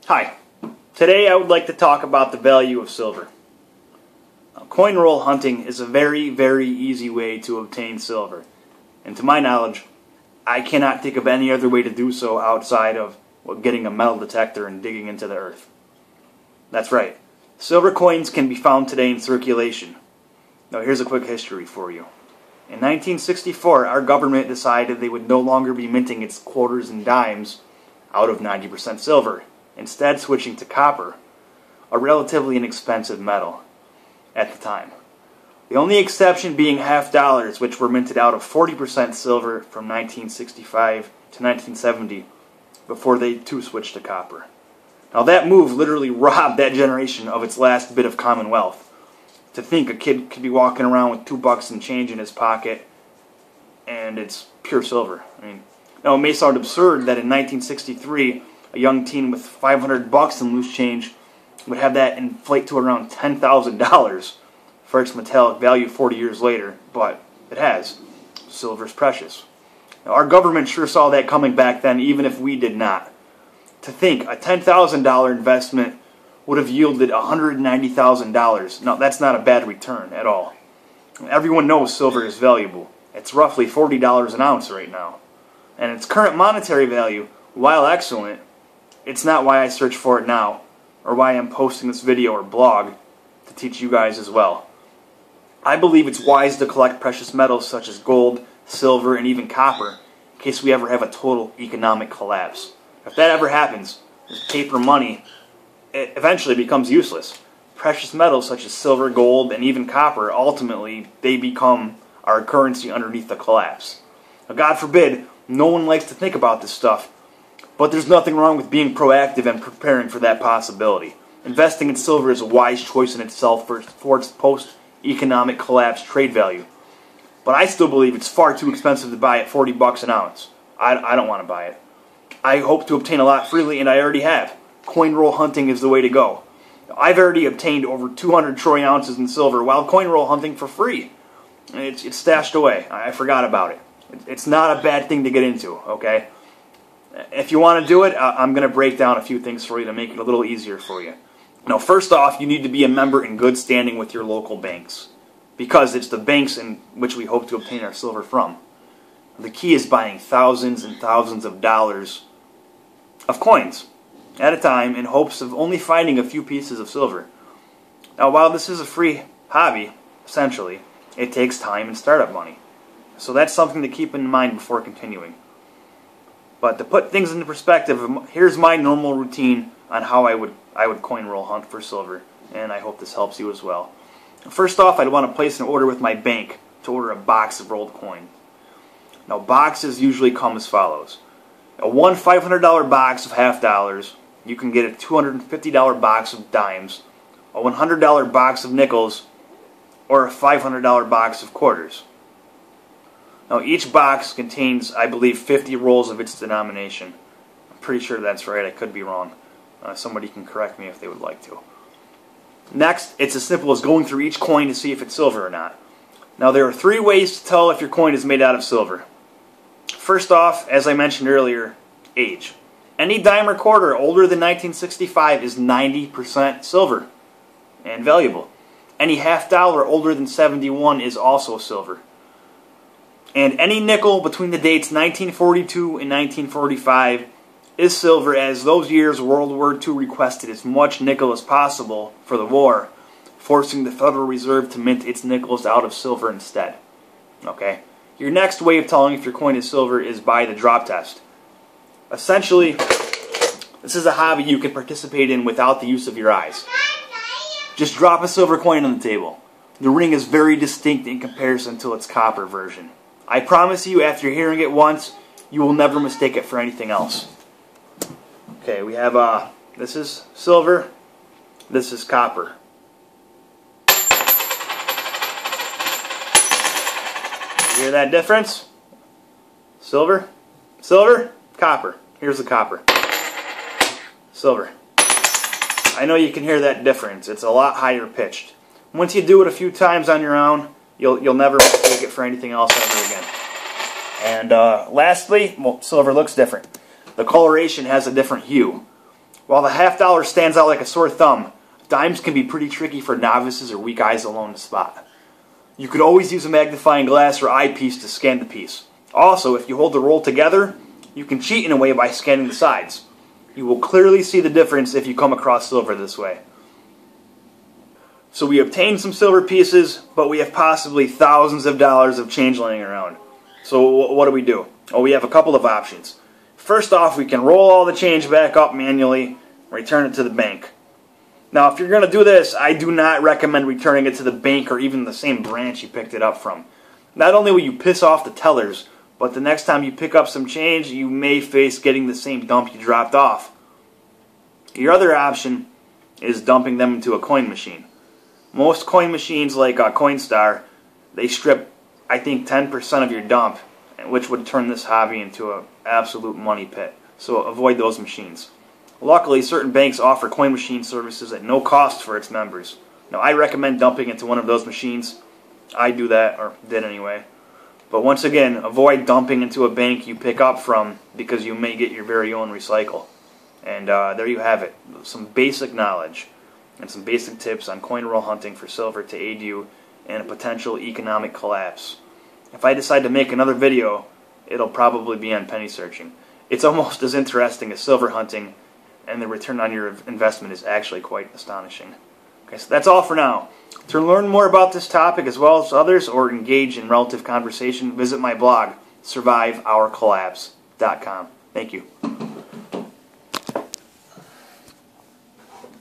Hi. Today I would like to talk about the value of silver. Coin roll hunting is a very, very easy way to obtain silver. And to my knowledge, I cannot think of any other way to do so outside of getting a metal detector and digging into the earth. That's right. Silver coins can be found today in circulation. Now here's a quick history for you. In 1964, our government decided they would no longer be minting its quarters and dimes out of 90% silver, instead switching to copper, a relatively inexpensive metal at the time. The only exception being half dollars, which were minted out of 40% silver from 1965 to 1970, before they too switched to copper. Now that move literally robbed that generation of its last bit of commonwealth. To think a kid could be walking around with $2 and change in his pocket, and it's pure silver. I mean, now it may sound absurd that in 1963, a young teen with $500 in loose change would have that inflate to around $10,000 for its metallic value 40 years later, but it has. Silver's precious. Now, our government sure saw that coming back then, even if we did not. To think a $10,000 investment would have yielded $190,000. Now, that's not a bad return at all. Everyone knows silver is valuable. It's roughly $40 an ounce right now. And its current monetary value, while excellent, it's not why I search for it now, or why I'm posting this video or blog to teach you guys as well. I believe it's wise to collect precious metals such as gold, silver, and even copper in case we ever have a total economic collapse. If that ever happens, this paper money, it eventually becomes useless. Precious metals such as silver, gold, and even copper, ultimately, they become our currency underneath the collapse. Now, God forbid, no one likes to think about this stuff, but there's nothing wrong with being proactive and preparing for that possibility. Investing in silver is a wise choice in itself for its post-economic collapse trade value. But I still believe it's far too expensive to buy at $40 an ounce. I don't want to buy it. I hope to obtain a lot freely, and I already have. Coin roll hunting is the way to go. I've already obtained over 200 troy ounces in silver while coin roll hunting for free. It's stashed away. I forgot about it. It's not a bad thing to get into, okay? If you want to do it, I'm going to break down a few things for you to make it a little easier for you. Now, first off, you need to be a member in good standing with your local banks, because it's the banks in which we hope to obtain our silver from. The key is buying thousands and thousands of dollars of coins at a time in hopes of only finding a few pieces of silver. Now, while this is a free hobby, essentially, it takes time and startup money. So that's something to keep in mind before continuing. But to put things into perspective, here's my normal routine on how I would coin roll hunt for silver, and I hope this helps you as well. First off, I'd want to place an order with my bank to order a box of rolled coin. Now, boxes usually come as follows. One $500 box of half dollars, you can get a $250 box of dimes, a $100 box of nickels, or a $500 box of quarters. Now, each box contains, I believe, 50 rolls of its denomination. I'm pretty sure that's right. I could be wrong. Somebody can correct me if they would like to. Next, it's as simple as going through each coin to see if it's silver or not. Now, there are 3 ways to tell if your coin is made out of silver. First off, as I mentioned earlier, age. Any dime or quarter older than 1965 is 90% silver and valuable. Any half dollar older than 71 is also silver. And any nickel between the dates 1942 and 1945 is silver, as those years World War II requested as much nickel as possible for the war, forcing the Federal Reserve to mint its nickels out of silver instead. Okay? Your next way of telling if your coin is silver is by the drop test. Essentially, this is a hobby you can participate in without the use of your eyes. Just drop a silver coin on the table. The ring is very distinct in comparison to its copper version. I promise you, after hearing it once, you will never mistake it for anything else. Okay, we have, this is silver, this is copper. You hear that difference? Silver, silver, copper. Here's the copper. Silver. I know you can hear that difference. It's a lot higher pitched. Once you do it a few times on your own, you'll never mistake it for anything else ever again. And lastly, well, silver looks different. The coloration has a different hue. While the half dollar stands out like a sore thumb, dimes can be pretty tricky for novices or weak eyes alone to spot. You could always use a magnifying glass or eyepiece to scan the piece. Also, if you hold the roll together, you can cheat in a way by scanning the sides. You will clearly see the difference if you come across silver this way. So we obtained some silver pieces, but we have possibly thousands of dollars of change laying around. So what do? Well, we have a couple of options. First off, we can roll all the change back up manually and return it to the bank. Now, if you're going to do this, I do not recommend returning it to the bank or even the same branch you picked it up from. Not only will you piss off the tellers, but the next time you pick up some change, you may face getting the same dump you dropped off. Your other option is dumping them into a coin machine. Most coin machines like Coinstar, they strip, I think, 10% of your dump, which would turn this hobby into an absolute money pit. So avoid those machines. Luckily, certain banks offer coin machine services at no cost for its members. Now, I recommend dumping into one of those machines. I do that, or did anyway. But once again, avoid dumping into a bank you pick up from because you may get your very own recycle. And there you have it. Some basic knowledge and some basic tips on coin roll hunting for silver to aid you in a potential economic collapse. If I decide to make another video, it'll probably be on penny searching. It's almost as interesting as silver hunting, and the return on your investment is actually quite astonishing. Okay, so that's all for now. To learn more about this topic as well as others or engage in relative conversation, visit my blog, surviveourcollapse.com. Thank you.